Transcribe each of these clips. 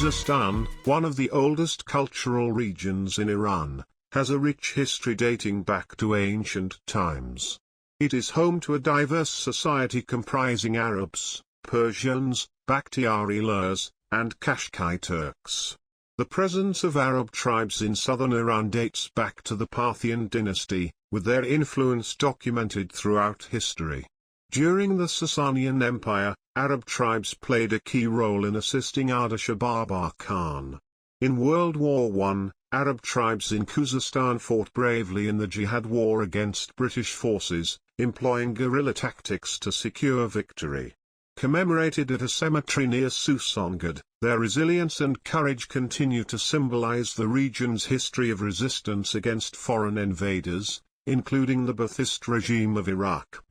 Khuzestan, one of the oldest cultural regions in Iran, has a rich history dating back to ancient times. It is home to a diverse society comprising Arabs, Persians, Bakhtiari Lurs, and Kashkai Turks. The presence of Arab tribes in southern Iran dates back to the Parthian dynasty, with their influence documented throughout history. During the Sasanian Empire, Arab tribes played a key role in assisting Ardashir Babar Khan. In World War I, Arab tribes in Khuzestan fought bravely in the Jihad war against British forces, employing guerrilla tactics to secure victory. Commemorated at a cemetery near Susangad, their resilience and courage continue to symbolize the region's history of resistance against foreign invaders, including the Ba'athist regime of Iraq.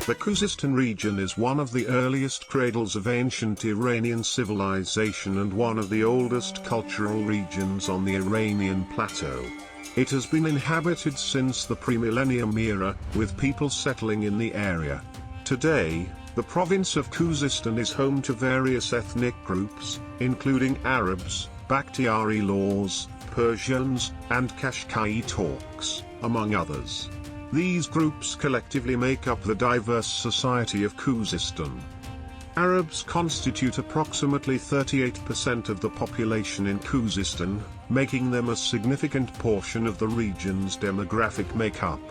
The Khuzestan region is one of the earliest cradles of ancient Iranian civilization and one of the oldest cultural regions on the Iranian plateau. It has been inhabited since the pre-millennium era, with people settling in the area. Today, the province of Khuzestan is home to various ethnic groups, including Arabs, Bakhtiari Lurs, Persians, and Kashkai Turks, among others. These groups collectively make up the diverse society of Khuzestan. Arabs constitute approximately 38% of the population in Khuzestan, making them a significant portion of the region's demographic makeup.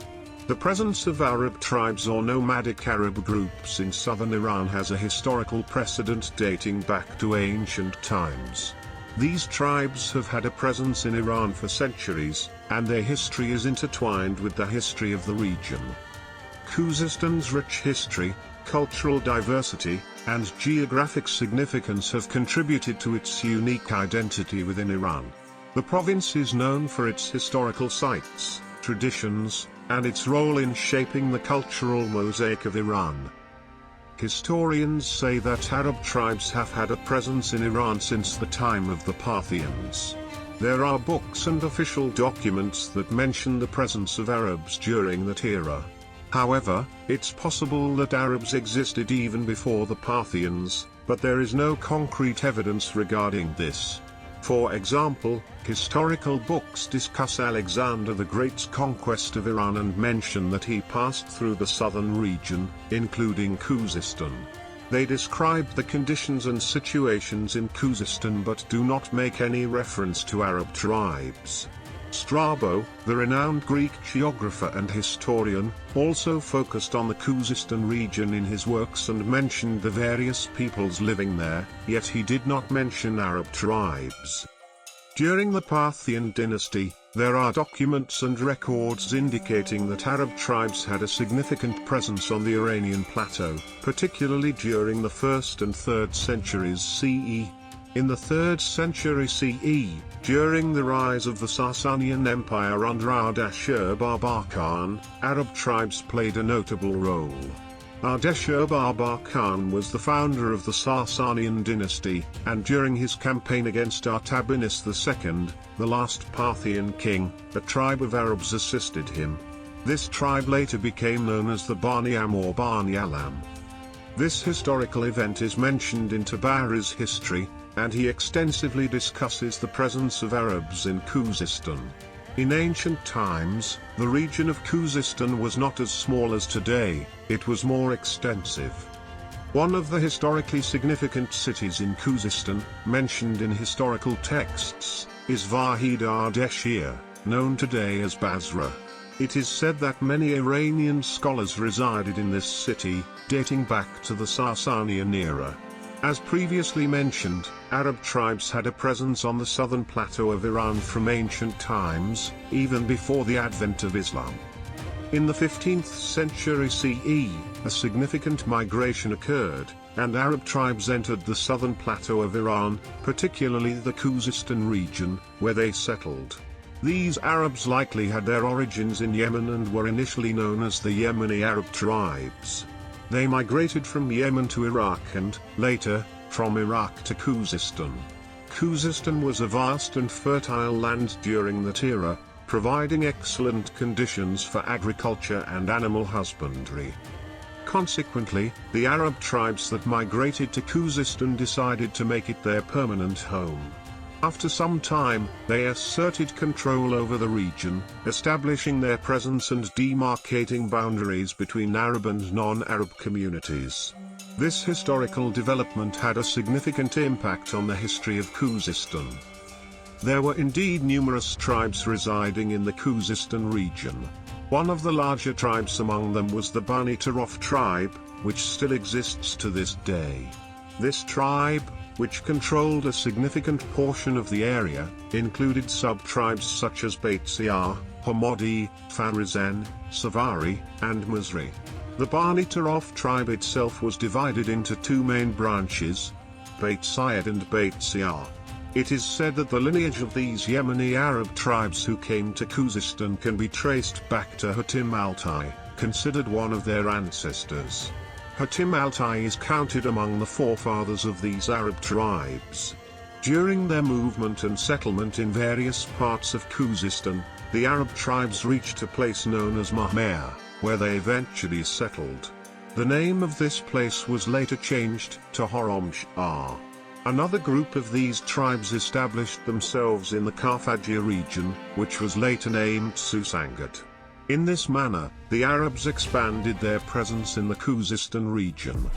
The presence of Arab tribes or nomadic Arab groups in southern Iran has a historical precedent dating back to ancient times. These tribes have had a presence in Iran for centuries, and their history is intertwined with the history of the region. Khuzestan's rich history, cultural diversity, and geographic significance have contributed to its unique identity within Iran. The province is known for its historical sites, traditions, and its role in shaping the cultural mosaic of Iran. Historians say that Arab tribes have had a presence in Iran since the time of the Parthians. There are books and official documents that mention the presence of Arabs during that era. However, it's possible that Arabs existed even before the Parthians, but there is no concrete evidence regarding this. For example, historical books discuss Alexander the Great's conquest of Iran and mention that he passed through the southern region, including Khuzestan. They describe the conditions and situations in Khuzestan but do not make any reference to Arab tribes. Strabo, the renowned Greek geographer and historian, also focused on the Khuzestan region in his works and mentioned the various peoples living there, yet he did not mention Arab tribes. During the Parthian dynasty, there are documents and records indicating that Arab tribes had a significant presence on the Iranian plateau, particularly during the 1st and 3rd centuries CE. In the 3rd century CE, during the rise of the Sasanian Empire under Ardashir Babar Khan, Arab tribes played a notable role. Ardashir Babar Khan was the founder of the Sasanian dynasty, and during his campaign against Artabanus II, the last Parthian king, a tribe of Arabs assisted him. This tribe later became known as the Bani-Am or Bani Alam. This historical event is mentioned in Tabari's history, and he extensively discusses the presence of Arabs in Khuzestan. In ancient times, the region of Khuzestan was not as small as today, it was more extensive. One of the historically significant cities in Khuzestan, mentioned in historical texts, is Vahid Ardeshir, known today as Basra. It is said that many Iranian scholars resided in this city, dating back to the Sasanian era. As previously mentioned, Arab tribes had a presence on the southern plateau of Iran from ancient times, even before the advent of Islam. In the 15th century CE, a significant migration occurred, and Arab tribes entered the southern plateau of Iran, particularly the Khuzestan region, where they settled. These Arabs likely had their origins in Yemen and were initially known as the Yemeni Arab tribes. They migrated from Yemen to Iraq and, later, from Iraq to Khuzestan. Khuzestan was a vast and fertile land during that era, providing excellent conditions for agriculture and animal husbandry. Consequently, the Arab tribes that migrated to Khuzestan decided to make it their permanent home. After some time, they asserted control over the region, establishing their presence and demarcating boundaries between Arab and non-Arab communities. This historical development had a significant impact on the history of Khuzestan. There were indeed numerous tribes residing in the Khuzestan region. One of the larger tribes among them was the Bani Tarof tribe, which still exists to this day. This tribe, which controlled a significant portion of the area, included sub-tribes such as Beit Siyar, Hamadi, Farizen, Savari, and Muzri. The Bani Tarof tribe itself was divided into two main branches, Beit Syed and Beit Siyar. It is said that the lineage of these Yemeni Arab tribes who came to Khuzestan can be traced back to Hatim Altai, considered one of their ancestors. Hatim Altai is counted among the forefathers of these Arab tribes. During their movement and settlement in various parts of Khuzestan, the Arab tribes reached a place known as Mahmer, where they eventually settled. The name of this place was later changed to Horomshah. Another group of these tribes established themselves in the Carthagena region, which was later named Susangat. In this manner, the Arabs expanded their presence in the Khuzestan region.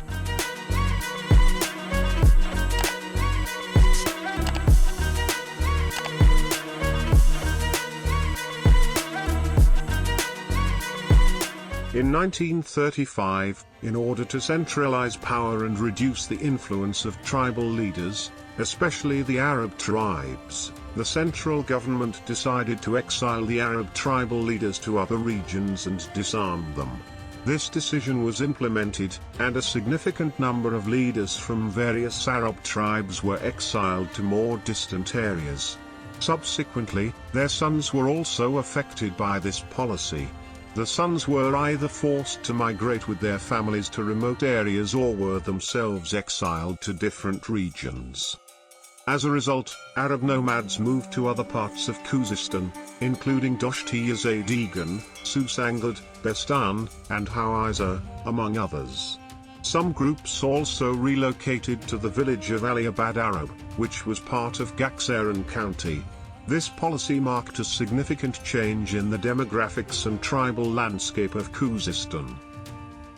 In 1935, in order to centralize power and reduce the influence of tribal leaders, especially the Arab tribes, the central government decided to exile the Arab tribal leaders to other regions and disarm them. This decision was implemented, and a significant number of leaders from various Arab tribes were exiled to more distant areas. Subsequently, their sons were also affected by this policy. The sons were either forced to migrate with their families to remote areas or were themselves exiled to different regions. As a result, Arab nomads moved to other parts of Khuzestan, including Dasht-e-Yazadigan, Susangad, Bestan, and Hawaiza, among others. Some groups also relocated to the village of Aliabad Arab, which was part of Gaxaran County. This policy marked a significant change in the demographics and tribal landscape of Khuzestan.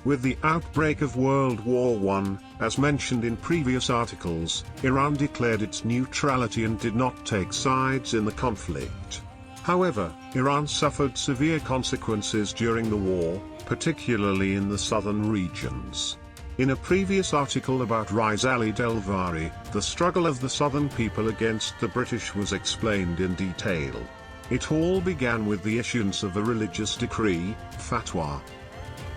With the outbreak of World War I, as mentioned in previous articles, Iran declared its neutrality and did not take sides in the conflict. However, Iran suffered severe consequences during the war, particularly in the southern regions. In a previous article about Riz Ali Delvari, the struggle of the southern people against the British was explained in detail. It all began with the issuance of a religious decree, fatwa.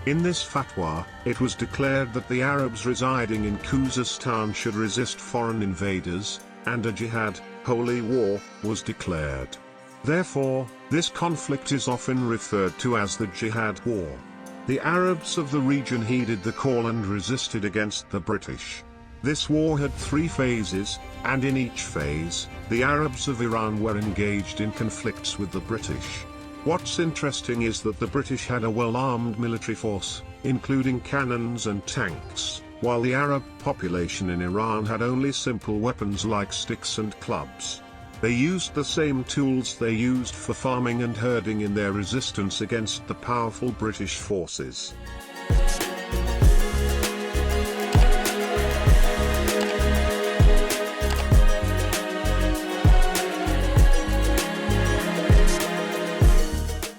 In this fatwa, it was declared that the Arabs residing in Khuzestan should resist foreign invaders, and a jihad, holy war, was declared. Therefore, this conflict is often referred to as the Jihad War. The Arabs of the region heeded the call and resisted against the British. This war had 3 phases, and in each phase, the Arabs of Iran were engaged in conflicts with the British. What's interesting is that the British had a well-armed military force, including cannons and tanks, while the Arab population in Iran had only simple weapons like sticks and clubs. They used the same tools they used for farming and herding in their resistance against the powerful British forces.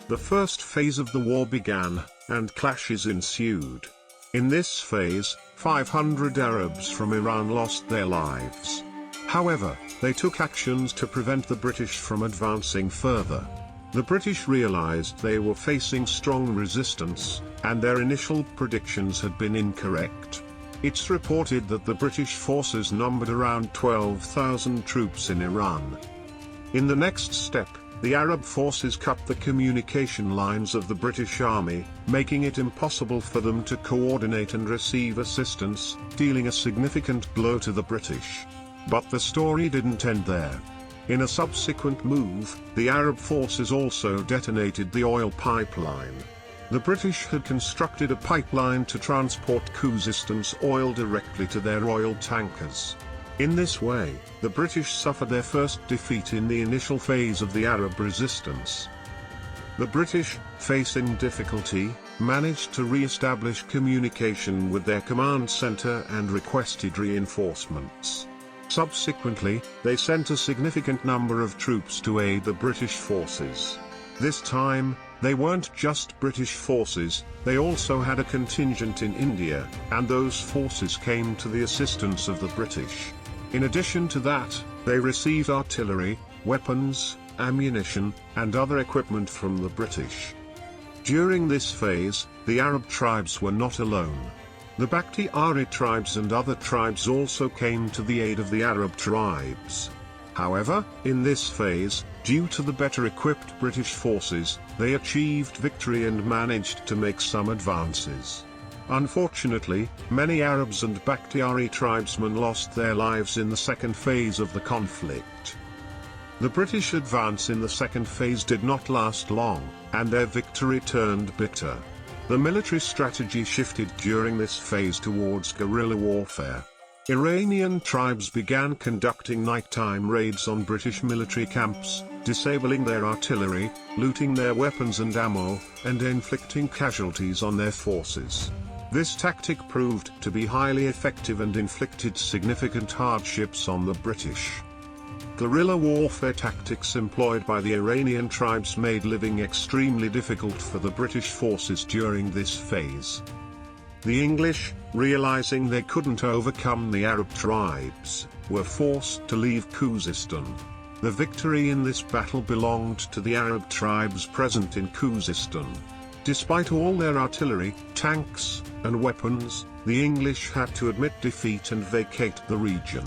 The first phase of the war began, and clashes ensued. In this phase, 500 Arabs from Iran lost their lives. However, they took actions to prevent the British from advancing further. The British realized they were facing strong resistance, and their initial predictions had been incorrect. It's reported that the British forces numbered around 12,000 troops in Iran. In the next step, the Arab forces cut the communication lines of the British Army, making it impossible for them to coordinate and receive assistance, dealing a significant blow to the British. But the story didn't end there. In a subsequent move, the Arab forces also detonated the oil pipeline. The British had constructed a pipeline to transport Khuzestan's oil directly to their oil tankers. In this way, the British suffered their first defeat in the initial phase of the Arab resistance. The British, facing difficulty, managed to re-establish communication with their command center and requested reinforcements. Subsequently, they sent a significant number of troops to aid the British forces. This time, they weren't just British forces, they also had a contingent in India, and those forces came to the assistance of the British. In addition to that, they received artillery, weapons, ammunition, and other equipment from the British. During this phase, the Arab tribes were not alone. The Bakhtiari tribes and other tribes also came to the aid of the Arab tribes. However, in this phase, due to the better equipped British forces, they achieved victory and managed to make some advances. Unfortunately, many Arabs and Bakhtiari tribesmen lost their lives in the second phase of the conflict. The British advance in the second phase did not last long, and their victory turned bitter. The military strategy shifted during this phase towards guerrilla warfare. Iranian tribes began conducting nighttime raids on British military camps, disabling their artillery, looting their weapons and ammo, and inflicting casualties on their forces. This tactic proved to be highly effective and inflicted significant hardships on the British. Guerrilla warfare tactics employed by the Iranian tribes made living extremely difficult for the British forces during this phase. The English, realizing they couldn't overcome the Arab tribes, were forced to leave Khuzestan. The victory in this battle belonged to the Arab tribes present in Khuzestan. Despite all their artillery, tanks, and weapons, the English had to admit defeat and vacate the region.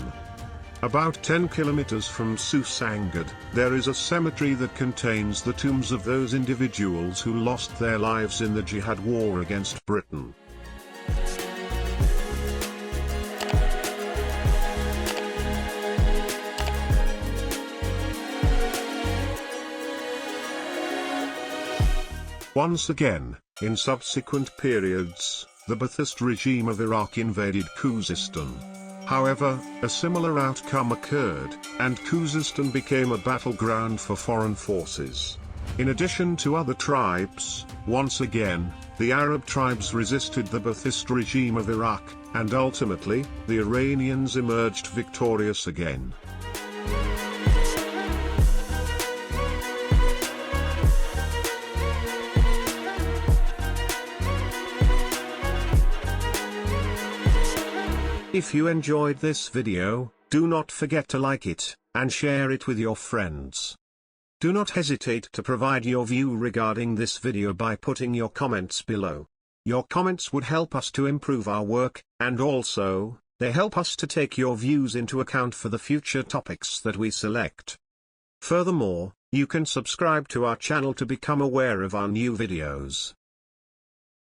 About 10 kilometers from Susangad, there is a cemetery that contains the tombs of those individuals who lost their lives in the jihad war against Britain. Once again, in subsequent periods, the Ba'athist regime of Iraq invaded Khuzestan. However, a similar outcome occurred, and Khuzestan became a battleground for foreign forces. In addition to other tribes, once again, the Arab tribes resisted the Ba'athist regime of Iraq, and ultimately, the Iranians emerged victorious again. If you enjoyed this video, do not forget to like it, and share it with your friends. Do not hesitate to provide your view regarding this video by putting your comments below. Your comments would help us to improve our work, and also, they help us to take your views into account for the future topics that we select. Furthermore, you can subscribe to our channel to become aware of our new videos.